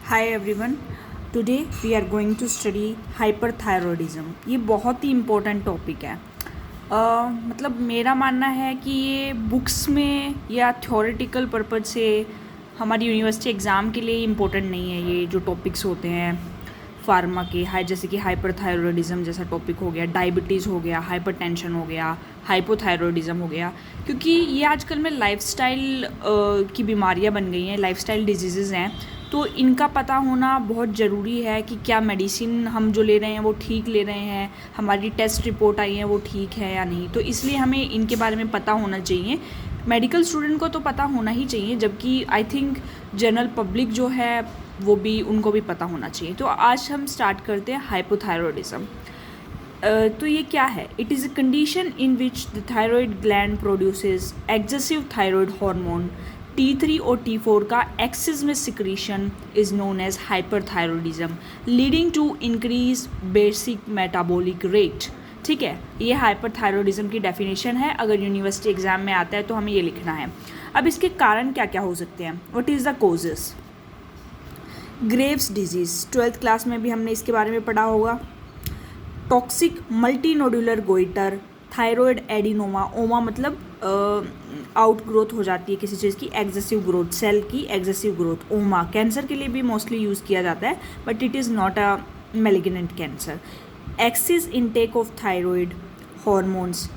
Hi everyone. Today we are going to study hyperthyroidism. ये बहुत ही important topic है. मतलब मेरा मानना है कि ये बुक्स में या थ्योरेटिकल पर्पज से हमारी यूनिवर्सिटी एग्ज़ाम के लिए इम्पोर्टेंट नहीं है. ये जो टॉपिक्स होते हैं फार्मा के जैसे कि हाइपरथायरॉयडिज्म जैसा टॉपिक हो गया, डायबिटीज़ हो गया, हाइपरटेंशन हो गया, हाइपोथायरॉयडिज्म हो गया, क्योंकि ये आजकल में लाइफस्टाइल की बीमारियां बन गई हैं, लाइफस्टाइल डिजीज़ हैं. तो इनका पता होना बहुत ज़रूरी है कि क्या मेडिसिन हम जो ले रहे हैं वो ठीक ले रहे हैं, हमारी टेस्ट रिपोर्ट आई है वो ठीक है या नहीं. तो इसलिए हमें इनके बारे में पता होना चाहिए. मेडिकल स्टूडेंट को तो पता होना ही चाहिए, जबकि आई थिंक जनरल पब्लिक जो है वो भी उनको भी पता होना चाहिए. तो आज हम स्टार्ट करते हैं हाइपोथायरॉयडिज्म. तो ये क्या है? It is a condition in which the thyroid gland produces excessive thyroid hormone T3 और T4 का एक्सेस में secretion is known as hyperthyroidism leading to increase basic metabolic rate. ठीक है, ये हाइपरथायरॉयडिज्म की डेफिनेशन है. अगर यूनिवर्सिटी एग्जाम में आता है तो हमें ये लिखना है. अब इसके कारण क्या क्या हो सकते हैं? What is the causes? Graves disease, 12th class में भी हमने इसके बारे में पढ़ा होगा. टॉक्सिक मल्टीनोडुलर गोइटर, थायरॉयड एडिनोमा, ओमा मतलब आउट ग्रोथ हो जाती है किसी चीज़ की, एग्जेसिव ग्रोथ, सेल की एग्जेसिव ग्रोथ. ओमा कैंसर के लिए भी मोस्टली यूज़ किया जाता है, but it is not a malignant cancer. Excess intake of thyroid hormones,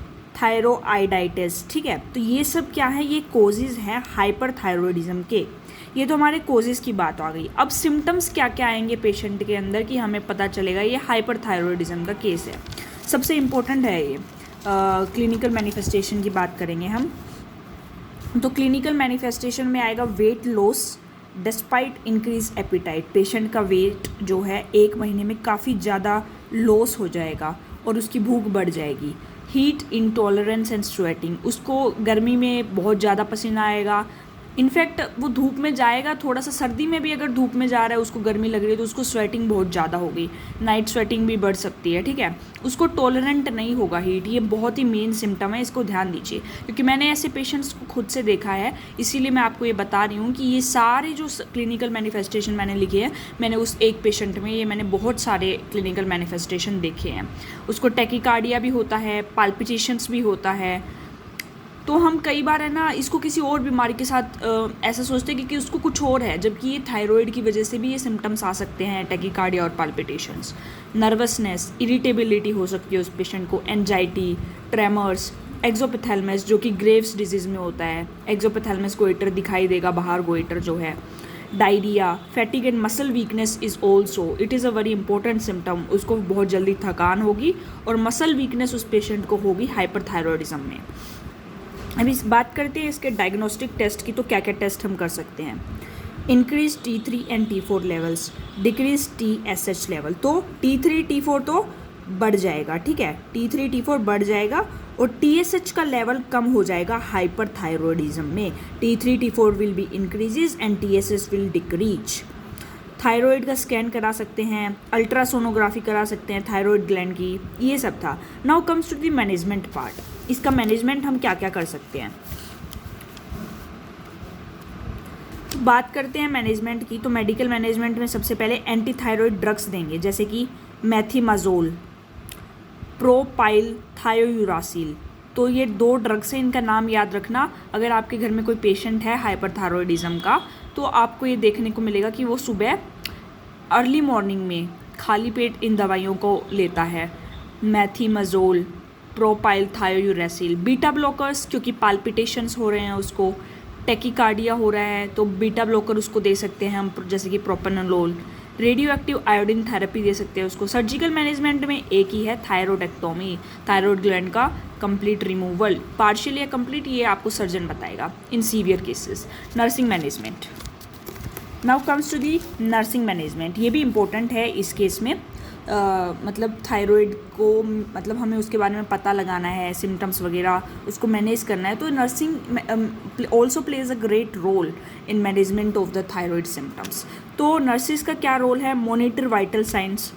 thyroiditis. ठीक है, तो ये सब क्या है? ये कोजेज़ हैं हाइपरथायरॉयडिज्म के. ये तो हमारे कोजेज़ की बात आ गई. अब सिम्टम्स क्या क्या आएंगे पेशेंट के अंदर कि हमें पता चलेगा ये हाइपरथायरॉयडिज्म का केस है. सबसे इम्पोर्टेंट है ये क्लिनिकल मैनिफेस्टेशन की बात करेंगे हम. तो क्लिनिकल मैनिफेस्टेशन में आएगा weight loss despite increase appetite. Patient का वेट जो है 1 महीने में काफ़ी ज़्यादा लॉस हो जाएगा और उसकी भूख बढ़ जाएगी. हीट इंटॉलरेंस एंड स्वेटिंग, उसको गर्मी में बहुत ज़्यादा पसीना आएगा. इनफैक्ट वो धूप में जाएगा, थोड़ा सा सर्दी में भी अगर धूप में जा रहा है, उसको गर्मी लग रही है तो उसको स्वेटिंग बहुत ज़्यादा होगी. नाइट स्वेटिंग भी बढ़ सकती है. ठीक है, उसको टॉलरेंट नहीं होगा हीट. ये बहुत ही मेन सिम्टम है, इसको ध्यान दीजिए, क्योंकि मैंने ऐसे पेशेंट्स को खुद से देखा है. इसीलिए मैं आपको ये बता रही हूँ कि ये सारे जो क्लिनिकल मैनिफेस्टेशन मैंने लिखे हैं, मैंने उस एक पेशेंट में मैंने बहुत सारे क्लिनिकल मैनिफेस्टेशन देखे हैं. उसको टैकीकार्डिया भी होता है, पाल्पिटेशंस भी होता है. तो हम कई बार है ना इसको किसी और बीमारी के साथ ऐसा सोचते हैं कि उसको कुछ और है, जबकि ये थायराइड की वजह से भी ये सिम्टम्स आ सकते हैं, टैकीकार्डिया और पाल्पिटेशंस. नर्वसनेस, इरिटेबिलिटी हो सकती है उस पेशेंट को, एंजाइटी, ट्रेमर्स, एक्सोपिथेलमस जो कि ग्रेव्स डिजीज़ में होता है. एक्सोपिथेलमस गोइटर दिखाई देगा बाहर, गोइटर जो है. Diarrhoea, fatigue and muscle weakness is also, it is a very important symptom. उसको बहुत जल्दी थकान होगी और मसल वीकनेस उस पेशेंट को होगी हाइपरथायरॉयडिज्म में. अभी इस बात करते हैं इसके डायग्नोस्टिक टेस्ट की. तो क्या क्या टेस्ट हम कर सकते हैं? Increase T3 and T4 levels, decrease TSH level. तो T3 T4 तो बढ़ जाएगा. ठीक है, T3 T4 बढ़ जाएगा और TSH का लेवल कम हो जाएगा हाइपरथायरॉयडिज्म में. T3 T4 will be increases and TSH will decrease. Thyroid का स्कैन करा सकते हैं, अल्ट्रासोनोग्राफी करा सकते हैं थायराइड ग्लैंड की. ये सब था. Now comes to the management part. इसका मैनेजमेंट हम क्या क्या कर सकते हैं? तो बात करते हैं मैनेजमेंट की. तो मेडिकल मैनेजमेंट में सबसे पहले एंटी थायराइड ड्रग्स देंगे, जैसे कि मैथीमाजोल, प्रोपाइल थायोयूरासिल. तो ये 2 ड्रग्स हैं, इनका नाम याद रखना. अगर आपके घर में कोई पेशेंट है हाइपरथायरॉयडिज्म का, तो आपको ये देखने को मिलेगा कि वो सुबह अर्ली मॉर्निंग में खाली पेट इन दवाइयों को लेता है. मैथीमाजोल, प्रोपाइल थायोयूरासिल. बीटा ब्लॉकर्स, क्योंकि पाल्पिटेशंस हो रहे हैं उसको, टैकीकार्डिया हो रहा है, तो बीटा ब्लॉकर उसको दे सकते हैं हम, जैसे कि propranolol. Radioactive iodine therapy दे सकते हैं उसको. सर्जिकल मैनेजमेंट में एक ही है, थायरोइडेक्टोमी, थायराइड ग्लैंड का कंप्लीट रिमूवल. पार्शियल या कंप्लीट ये आपको सर्जन बताएगा in severe cases. Nursing management. Now comes to the nursing management. ये भी इम्पोर्टेंट है इस केस में. मतलब थायराइड को मतलब हमें उसके बारे में पता लगाना है, सिम्टम्स वगैरह उसको मैनेज करना है. तो nursing also plays a great role in management of the thyroid symptoms. तो नर्सिस का क्या रोल है? Monitor vital signs,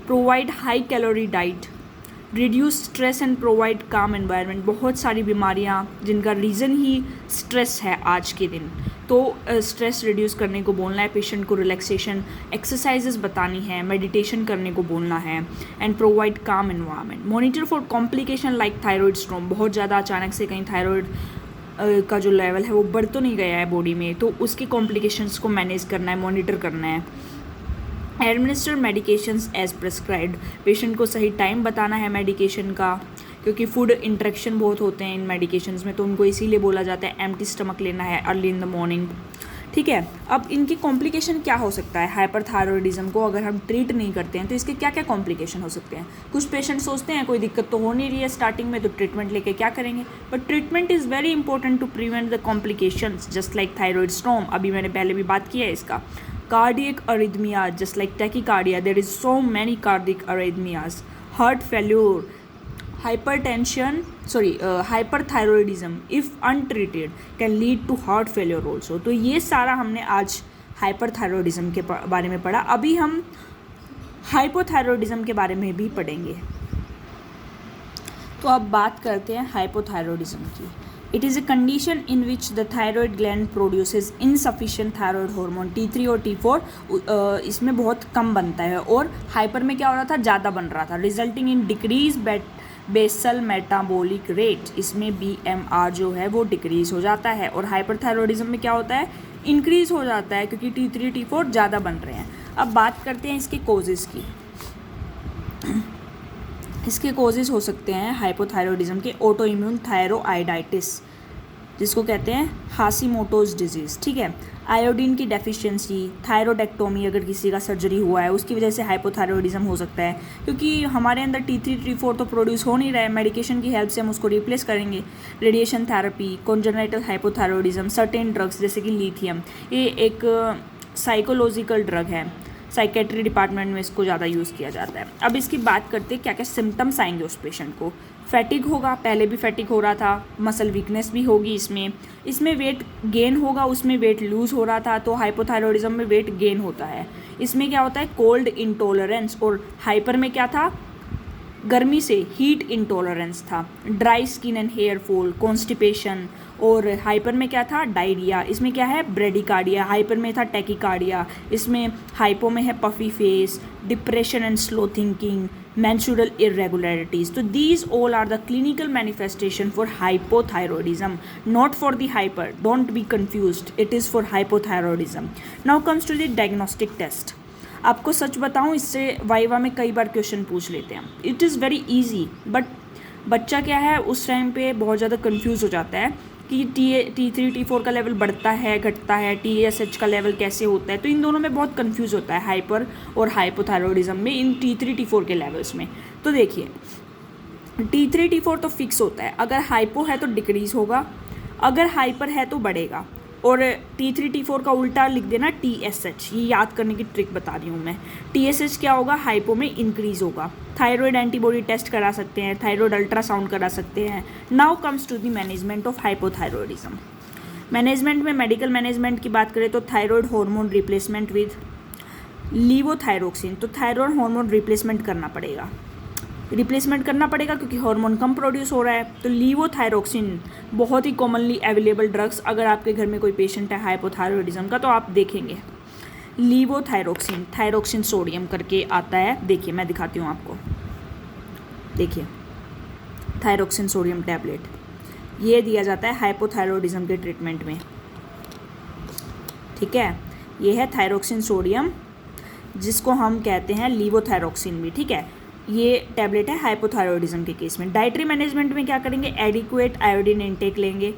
provide high calorie diet, reduce stress and provide calm environment. बहुत सारी बीमारियाँ जिनका रीज़न ही स्ट्रेस है आज के दिन, तो स्ट्रेस रिड्यूस करने को बोलना है पेशेंट को, रिलैक्सेशन एक्सरसाइजेस बतानी है, मेडिटेशन करने को बोलना है, and provide calm environment. Monitor for complication like thyroid स्ट्रोम, बहुत ज़्यादा अचानक से कहीं थायराइड का जो लेवल है वो बढ़ तो नहीं गया है बॉडी में, तो उसके कॉम्प्लिकेशंस को मैनेज करना है, मॉनिटर करना है। Administer medications as prescribed, patient को सही टाइम बताना है मेडिकेशन का, क्योंकि फूड इंटरेक्शन बहुत होते हैं इन मेडिकेशंस में, तो उनको इसीलिए बोला जाता है एम्प्टी स्टमक लेना है अर्ली इन द मॉर्निंग। ठीक है, अब इनकी कॉम्प्लिकेशन क्या हो सकता है हाइपरथायरॉयडिज्म को अगर हम ट्रीट नहीं करते हैं तो इसके क्या क्या कॉम्प्लिकेशन हो सकते हैं। कुछ पेशेंट सोचते हैं कोई दिक्कत तो हो नहीं रही है स्टार्टिंग में, तो ट्रीटमेंट लेके क्या करेंगे, but treatment is very important to prevent the complications just like thyroid storm, अभी मैंने पहले भी बात की है इसका। Cardiac arrhythmia just like tachycardia, there is so many cardiac arrhythmias, heart failure, hyperthyroidism if untreated can lead to heart failure also। तो ये सारा हमने आज हाइपरथायरॉयडिज्म के बारे में पढ़ा। अभी हम हाइपोथायरॉयडिज्म के बारे में भी पढ़ेंगे। तो अब बात करते हैं हाइपोथायरॉयडिज्म की। It is a condition in which the thyroid gland produces insufficient thyroid hormone T3 और T4 इसमें बहुत कम बनता है, और हाइपर में क्या हो रहा था, ज़्यादा बन रहा था, resulting in decrease basal metabolic rate, इसमें BMR जो है वो डिक्रीज हो जाता है। और हाइपरथायरॉयडिज्म में क्या होता है, इंक्रीज हो जाता है, क्योंकि T3 T4 ज़्यादा बन रहे हैं। अब बात करते हैं इसके कोजेज़ की। इसके कोजेज़ हो सकते हैं हाइपोथायरॉयडिज्म के ऑटो इम्यून थायरोआइडाइटिस, जिसको कहते हैं हाशीमोटोज डिजीज़। ठीक है, आयोडीन की डेफिशिएंसी, थायरोडेक्टोमी अगर किसी का सर्जरी हुआ है उसकी वजह से हाइपोथायरॉयडिज्म हो सकता है, क्योंकि हमारे अंदर T3 T4 तो प्रोड्यूस हो नहीं रहा है, मेडिकेशन की हेल्प से हम उसको रिप्लेस करेंगे। Radiation therapy, congenital hypothyroidism, certain drugs जैसे कि लिथियम, ये एक साइकोलॉजिकल ड्रग है, साइकेट्री डिपार्टमेंट में इसको ज़्यादा यूज़ किया जाता है। अब इसकी बात करते हैं क्या क्या सिम्टम्स आएंगे उस पेशेंट को। फैटिक होगा, पहले भी फैटिक हो रहा था, मसल वीकनेस भी होगी, इसमें वेट गेन होगा, उसमें वेट लूज़ हो रहा था, तो हाइपोथायरॉयडिज्म में वेट गेन होता है। इसमें क्या होता है, कोल्ड इंटॉलरेंस, और हाइपर में क्या था, गर्मी से हीट इंटॉलरेंस था, dry skin and hair fall, constipation, और हाइपर में क्या था, डायरिया। इसमें क्या है, ब्रेडिकार्डिया, हाइपर में था टैकीकार्डिया, इसमें हाइपो में है puffy face, depression and slow thinking, menstrual irregularities। तो these all are the clinical manifestation for hypothyroidism, not for the hyper, don't be confused, it is for hypothyroidism। Now comes to the diagnostic test। आपको सच बताऊं, इससे viva में कई बार question पूछ लेते हैं। It is very easy, but बच्चा क्या है उस टाइम पे बहुत ज़्यादा कंफ्यूज हो जाता है कि T3 T4 का लेवल बढ़ता है घटता है, TSH का लेवल कैसे होता है, तो इन दोनों में बहुत कंफ्यूज होता है हाइपर और हाइपोथायरॉयडिज्म में, इन T3 T4 के लेवल्स में। तो देखिए T3 T4 तो फिक्स होता है, अगर हाइपो है तो डिक्रीज होगा, अगर हाइपर है तो बढ़ेगा, और T3 T4 का उल्टा लिख देना TSH, ये याद करने की ट्रिक बता रही हूँ मैं। TSH क्या होगा, हाइपो में इंक्रीज होगा। थायराइड एंटीबॉडी टेस्ट करा सकते हैं, थायराइड अल्ट्रासाउंड करा सकते हैं। Now comes to the management of hypothyroidism. Management में मेडिकल मैनेजमेंट की बात करें तो thyroid hormone replacement with levothyroxine, तो थायराइड हार्मोन रिप्लेसमेंट करना पड़ेगा क्योंकि हार्मोन कम प्रोड्यूस हो रहा है। तो लीवोथायरोक्सिन बहुत ही कॉमनली अवेलेबल ड्रग्स, अगर आपके घर में कोई पेशेंट है हाइपोथायरॉयडिज्म का तो आप देखेंगे लीवोथायरोक्सिन, थायरोक्सिन सोडियम करके आता है, देखिए मैं दिखाती हूँ आपको, देखिए थायरोक्सिन सोडियम टैबलेट, ये दिया जाता है हाइपोथायरॉयडिज्म के ट्रीटमेंट में। ठीक है, ये है थायरोक्सिन सोडियम जिसको हम कहते हैं लीवोथायरोक्सिन भी। ठीक है, ये टैबलेट है हाइपोथायरॉयडिज्म के केस में। डाइटरी मैनेजमेंट में क्या करेंगे, एडिक्वेट आयोडीन इनटेक लेंगे,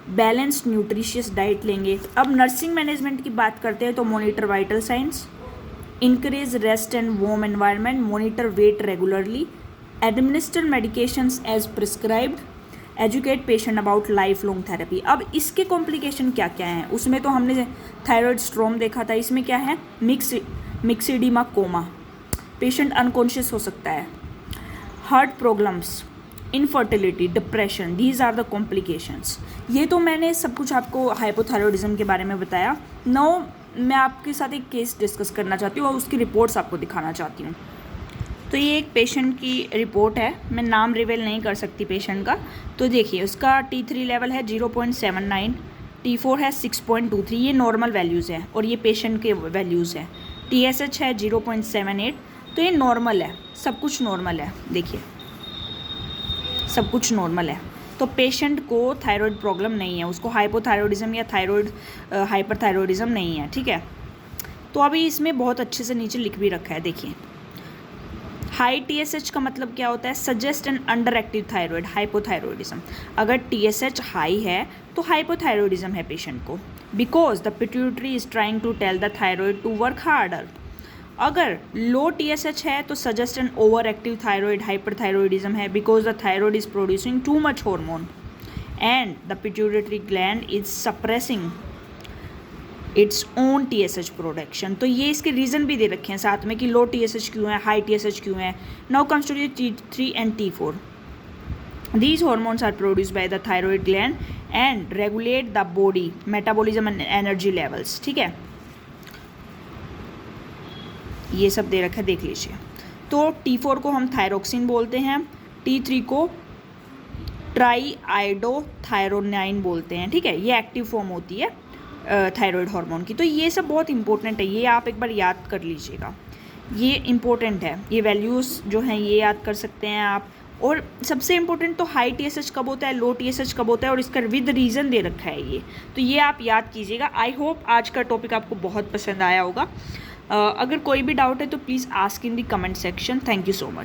बैलेंस्ड न्यूट्रिशियस डाइट लेंगे। अब नर्सिंग मैनेजमेंट की बात करते हैं तो monitor vital signs, increase rest and warm environment, monitor weight regularly, administer medications as prescribed, educate patient about life long therapy. अब इसके कॉम्प्लिकेशन क्या क्या हैं, उसमें तो हमने थायराइड स्ट्रोम देखा था, इसमें क्या है, मिक्सिडीमा कोमा, पेशेंट अनकॉन्शियस हो सकता है, heart problems, infertility, depression, these are the complications. ये तो मैंने सब कुछ आपको हाइपोथायरॉयडिज्म के बारे में बताया। नाउ मैं आपके साथ एक केस डिस्कस करना चाहती हूँ और उसकी रिपोर्ट्स आपको दिखाना चाहती हूँ। तो ये एक पेशेंट की रिपोर्ट है, मैं नाम रिवील नहीं कर सकती पेशेंट का। तो देखिए उसका T3 लेवल है 0.79, T4 है 6.23, ये नॉर्मल वैल्यूज़ है और ये पेशेंट के वैल्यूज़ है। TSH है 0.78, तो ये नॉर्मल है, सब कुछ नॉर्मल है। देखिए सब कुछ नॉर्मल है, तो पेशेंट को थायराइड प्रॉब्लम नहीं है, उसको हाइपोथायरॉयडिज्म या थायराइड हाइपरथायरॉयडिज्म नहीं है, ठीक है। तो अभी इसमें बहुत अच्छे से नीचे लिख भी रखा है, देखिए हाई TSH का मतलब क्या होता है, suggest an underactive thyroid hypothyroidism. अगर TSH हाई है तो हाइपोथायरॉयडिज्म है पेशेंट को, because the pituitary is trying to tell the thyroid to work harder. अगर लो TSH है तो suggest an overactive thyroid hyperthyroidism है, because the thyroid is producing too much hormone and the pituitary gland is suppressing its own TSH production. तो ये इसके reason भी दे रखे हैं साथ में कि लो TSH क्यों है, हाई TSH क्यों है। Now comes to T3 and T4। These hormones are produced by the thyroid gland and regulate the body metabolism and energy levels, ठीक है। ये सब दे रखा है, देख लीजिए। तो T4 को हम थायरोक्सिन बोलते हैं, T3 को ट्राई आइडोथायरोनाइन बोलते हैं, ठीक है। ये एक्टिव फॉर्म होती है थायराइड हार्मोन की। तो ये सब बहुत इंपॉर्टेंट है, ये आप एक बार याद कर लीजिएगा, ये इंपॉर्टेंट है। ये वैल्यूज़ जो हैं ये याद कर सकते हैं आप। और सबसे इम्पोर्टेंट तो हाई TSH कब होता है, लो TSH कब होता है, और इसका विद रीज़न दे रखा है ये, तो ये आप याद कीजिएगा। आई होप आज का टॉपिक आपको बहुत पसंद आया होगा। अगर कोई भी डाउट है तो please ask in the comment section. Thank you so much.